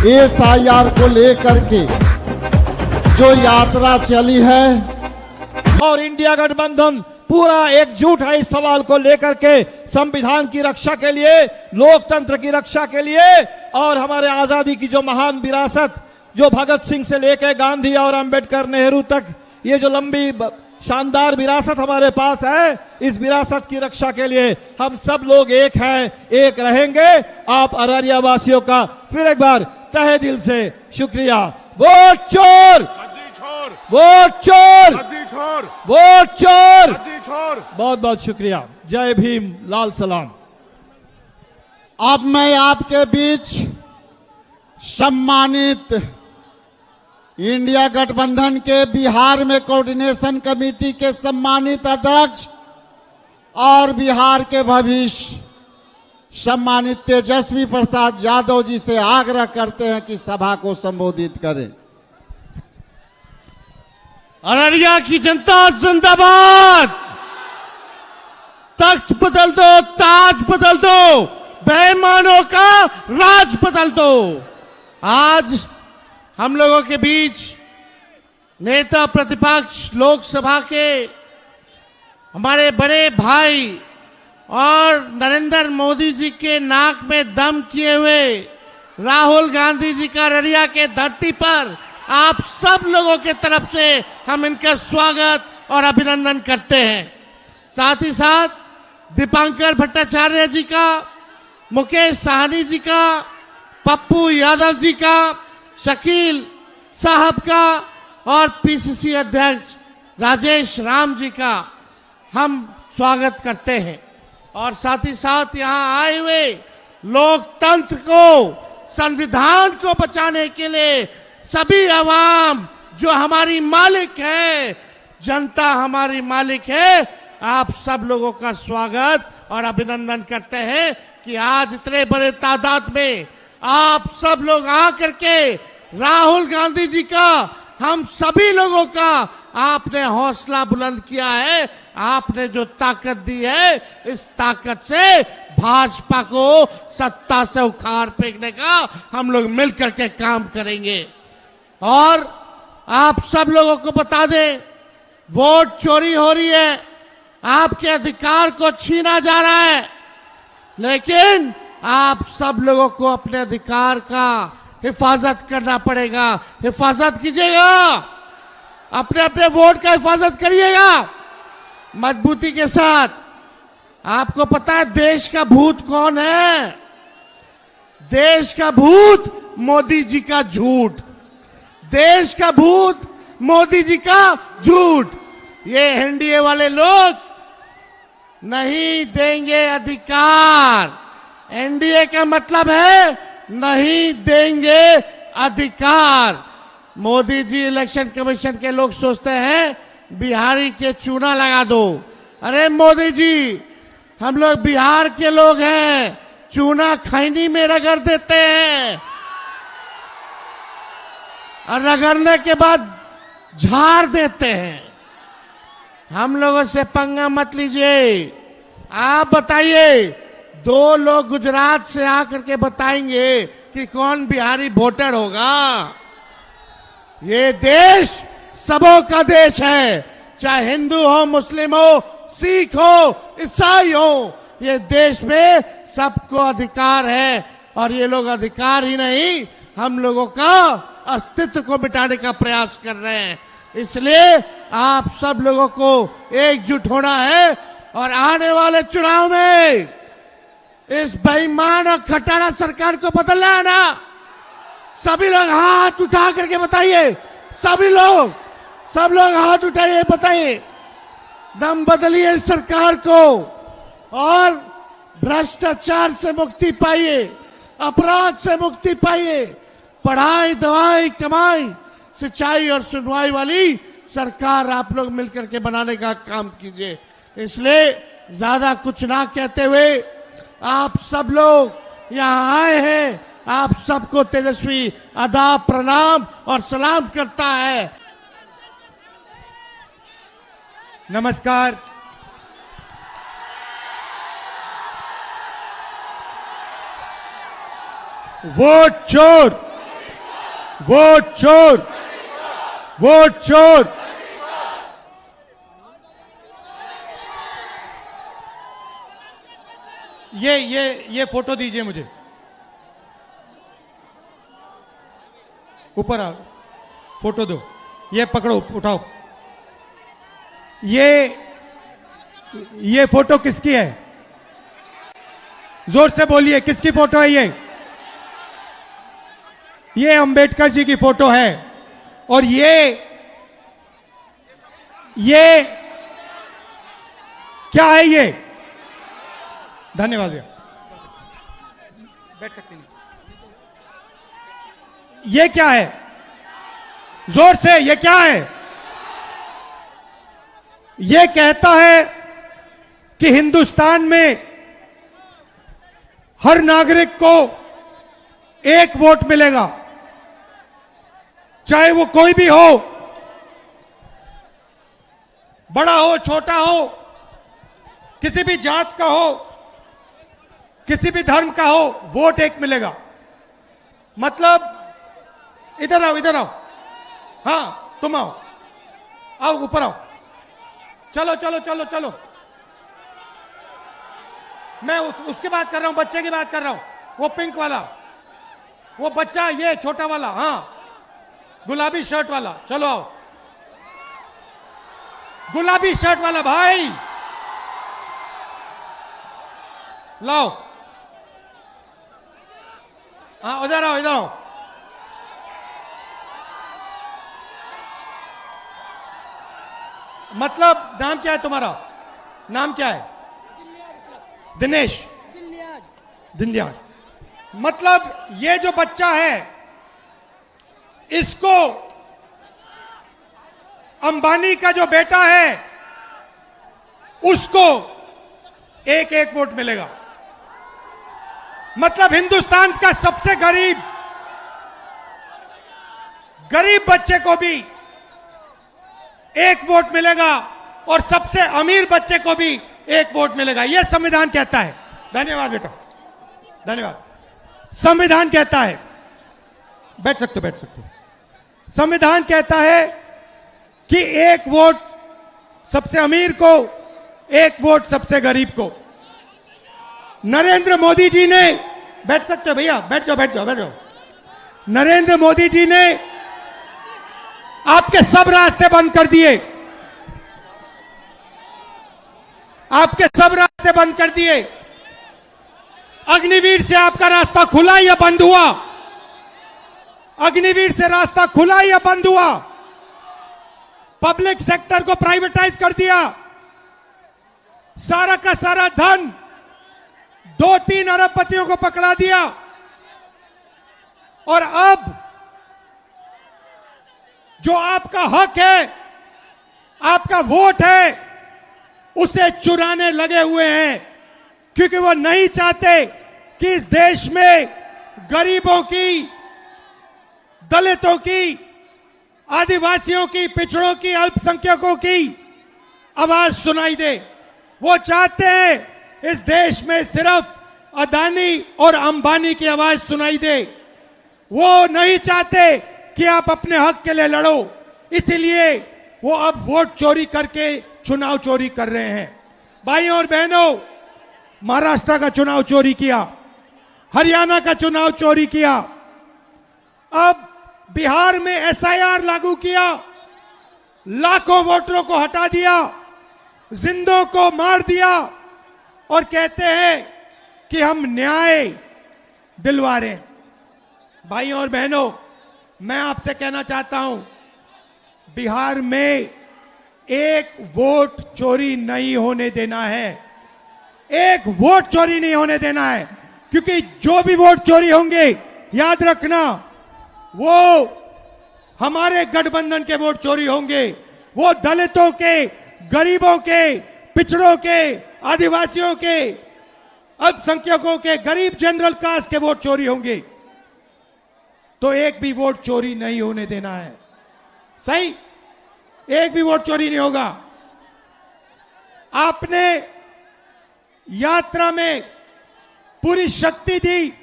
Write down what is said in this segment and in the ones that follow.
SIR को लेकर के जो यात्रा चली है और इंडिया गठबंधन पूरा एकजुट है इस सवाल को लेकर के, संविधान की रक्षा के लिए, लोकतंत्र की रक्षा के लिए और हमारे आजादी की जो महान विरासत जो भगत सिंह से लेकर गांधी और अंबेडकर नेहरू तक ये जो लंबी शानदार विरासत हमारे पास है, इस विरासत की रक्षा के लिए हम सब लोग एक हैं, एक रहेंगे। आप अररिया वासियों का फिर एक बार तहे दिल से शुक्रिया। वोट चोर, वोट चोर, वोट चोर। बहुत बहुत शुक्रिया। जय भीम, लाल सलाम। अब मैं आपके बीच सम्मानित इंडिया गठबंधन के बिहार में कोऑर्डिनेशन कमेटी के सम्मानित अध्यक्ष और बिहार के भविष्य सम्मानित तेजस्वी प्रसाद यादव जी से आग्रह करते हैं कि सभा को संबोधित करें। अररिया की जनता जिंदाबाद। तख्त बदल दो, ताज बदल दो, बेईमानों का राज बदल दो। आज हम लोगों के बीच नेता प्रतिपक्ष लोकसभा के हमारे बड़े भाई और नरेंद्र मोदी जी के नाक में दम किए हुए राहुल गांधी जी का अररिया के धरती पर आप सब लोगों के तरफ से हम इनका स्वागत और अभिनंदन करते हैं। साथ ही साथ दीपांकर भट्टाचार्य जी का, मुकेश साहनी जी का, पप्पू यादव जी का, शकील साहब का और PCC अध्यक्ष राजेश राम जी का हम स्वागत करते हैं। और साथ ही साथ यहाँ आए हुए लोकतंत्र को, संविधान को बचाने के लिए सभी आवाम जो हमारी मालिक है, जनता हमारी मालिक है, आप सब लोगों का स्वागत और अभिनंदन करते हैं कि आज इतने बड़े तादाद में आप सब लोग आकर के राहुल गांधी जी का, हम सभी लोगों का आपने हौसला बुलंद किया है। आपने जो ताकत दी है, इस ताकत से भाजपा को सत्ता से उखाड़ फेंकने का हम लोग मिलकर के काम करेंगे। और आप सब लोगों को बता दें, वोट चोरी हो रही है, आपके अधिकार को छीना जा रहा है, लेकिन आप सब लोगों को अपने अधिकार का हिफाजत करना पड़ेगा। हिफाजत कीजिएगा, अपने अपने वोट का हिफाजत करिएगा मजबूती के साथ। आपको पता है देश का भूत कौन है? देश का भूत मोदी जी का झूठ, देश का भूत मोदी जी का झूठ। ये एनडीए वाले लोग नहीं देंगे अधिकार। एनडीए का मतलब है नहीं देंगे अधिकार। मोदी जी इलेक्शन कमीशन के लोग सोचते हैं बिहारी के चूना लगा दो। अरे मोदी जी, हम लोग बिहार के लोग हैं, चूना खैनी में रगड़ देते हैं और रगड़ने के बाद झाड़ देते हैं। हम लोगों से पंगा मत लीजिए। आप बताइए, दो लोग गुजरात से आकर के बताएंगे कि कौन बिहारी वोटर होगा। ये देश सबों का देश है, चाहे हिंदू हो, मुस्लिम हो, सिख हो, ईसाई हो। ये देश में सबको अधिकार है और ये लोग अधिकार ही नहीं, हम लोगों का अस्तित्व को मिटाने का प्रयास कर रहे हैं। इसलिए आप सब लोगों को एकजुट होना है और आने वाले चुनाव में इस बेईमान और खटारा सरकार को बदलना है ना। सभी लोग हाथ उठा करके बताइए, सब लोग हाथ उठाइए, बताइए, दम बदलिए इस सरकार को और भ्रष्टाचार से मुक्ति पाइए, अपराध से मुक्ति पाइए, पढ़ाई, दवाई, कमाई, सिंचाई और सुनवाई वाली सरकार आप लोग मिलकर के बनाने का काम कीजिए। इसलिए ज्यादा कुछ ना कहते हुए आप सब लोग यहाँ आए हैं, आप सबको तेजस्वी आदाब, प्रणाम और सलाम करता है। नमस्कार। वोट चोर, वोट चोर, वोट चोर। ये फोटो दीजिए मुझे, ऊपर आओ, फोटो दो, ये पकड़ो, उठाओ। ये फोटो किसकी है? जोर से बोलिए, किसकी फोटो है ये अंबेडकर जी की फोटो है। और ये क्या है ये? धन्यवाद भैया, बैठ सकते हैं। ये क्या है? जोर से, ये क्या है? ये कहता है कि हिंदुस्तान में हर नागरिक को एक वोट मिलेगा, चाहे वो कोई भी हो, बड़ा हो छोटा हो, किसी भी जात का हो, किसी भी धर्म का हो, वोट एक मिलेगा। मतलब इधर आओ, इधर आओ, हाँ तुम आओ, आओ ऊपर आओ, चलो चलो चलो चलो। मैं उसकी बात कर रहा हूं, बच्चे की बात कर रहा हूं, वो पिंक वाला, वो बच्चा, ये छोटा वाला, हाँ गुलाबी शर्ट वाला, चलो आओ, गुलाबी शर्ट वाला भाई लाओ, हाँ इधर आओ, इधर आओ। मतलब नाम क्या है तुम्हारा? नाम क्या है? दिनेश, दिनलियाज। मतलब ये जो बच्चा है, इसको अंबानी का जो बेटा है, उसको एक एक वोट मिलेगा। मतलब हिंदुस्तान का सबसे गरीब बच्चे को भी एक वोट मिलेगा और सबसे अमीर बच्चे को भी एक वोट मिलेगा। यह संविधान कहता है। धन्यवाद बेटा, धन्यवाद। संविधान कहता है, बैठ सकते हो, बैठ सकते हो। संविधान कहता है कि एक वोट सबसे अमीर को, एक वोट सबसे गरीब को। नरेंद्र मोदी जी ने, बैठ सकते हो भैया, बैठ जाओ, बैठ जाओ, बैठ जाओ। नरेंद्र मोदी जी ने आपके सब रास्ते बंद कर दिए, आपके सब रास्ते बंद कर दिए। अग्निवीर से आपका रास्ता खुला या बंद हुआ? अग्निवीर से रास्ता खुला या बंद हुआ? पब्लिक सेक्टर को प्राइवेटाइज कर दिया, सारा का सारा धन 2-3 अरबपतियों को पकड़ा दिया, और अब जो आपका हक है, आपका वोट है, उसे चुराने लगे हुए हैं, क्योंकि वो नहीं चाहते कि इस देश में गरीबों की, दलितों की, आदिवासियों की, पिछड़ों की, अल्पसंख्यकों की आवाज सुनाई दे। वो चाहते हैं इस देश में सिर्फ अदानी और अंबानी की आवाज सुनाई दे। वो नहीं चाहते कि आप अपने हक के लिए लड़ो, इसीलिए वो अब वोट चोरी करके चुनाव चोरी कर रहे हैं। भाइयों और बहनों, महाराष्ट्र का चुनाव चोरी किया, हरियाणा का चुनाव चोरी किया, अब बिहार में एसआईआर लागू किया, लाखों वोटरों को हटा दिया, जिंदों को मार दिया, और कहते हैं कि हम न्याय दिलवा रहे हैं। भाइयों और बहनों, मैं आपसे कहना चाहता हूं, बिहार में एक वोट चोरी नहीं होने देना है, एक वोट चोरी नहीं होने देना है, क्योंकि जो भी वोट चोरी होंगे, याद रखना, वो हमारे गठबंधन के वोट चोरी होंगे, वो दलितों के, गरीबों के, पिछड़ों के, आदिवासियों के, अल्पसंख्यकों के, गरीब जनरल कास्ट के वोट चोरी होंगे। तो एक भी वोट चोरी नहीं होने देना है, सही? एक भी वोट चोरी नहीं होगा। आपने यात्रा में पूरी शक्ति दी,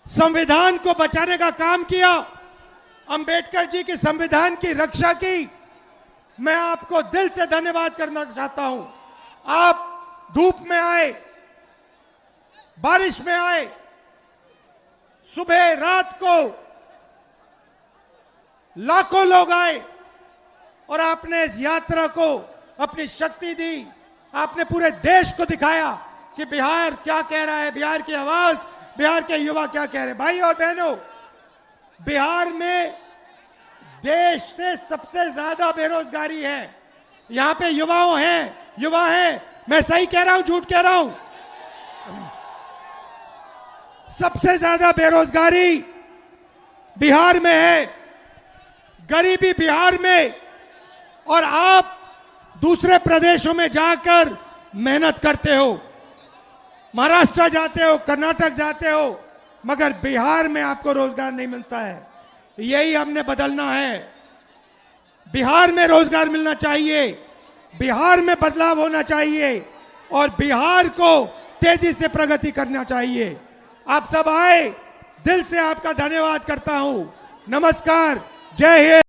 संविधान को बचाने का काम किया, अंबेडकर जी की संविधान की रक्षा की, मैं आपको दिल से धन्यवाद करना चाहता हूं। आप धूप में आए, बारिश में आए, सुबह रात को लाखों लोग आए और आपने इस यात्रा को अपनी शक्ति दी। आपने पूरे देश को दिखाया कि बिहार क्या कह रहा है, बिहार की आवाज, बिहार के युवा क्या कह रहे हैं। भाई और बहनों, बिहार में देश से सबसे ज्यादा बेरोजगारी है। यहां पे युवा हैं। मैं सही कह रहा हूं, झूठ कह रहा हूं? सबसे ज्यादा बेरोजगारी बिहार में है, गरीबी बिहार में, और आप दूसरे प्रदेशों में जाकर मेहनत करते हो, महाराष्ट्र जाते हो, कर्नाटक जाते हो, मगर बिहार में आपको रोजगार नहीं मिलता है। यही हमने बदलना है। बिहार में रोजगार मिलना चाहिए, बिहार में बदलाव होना चाहिए और बिहार को तेजी से प्रगति करना चाहिए। आप सब आए, दिल से आपका धन्यवाद करता हूं। नमस्कार, जय हिंद।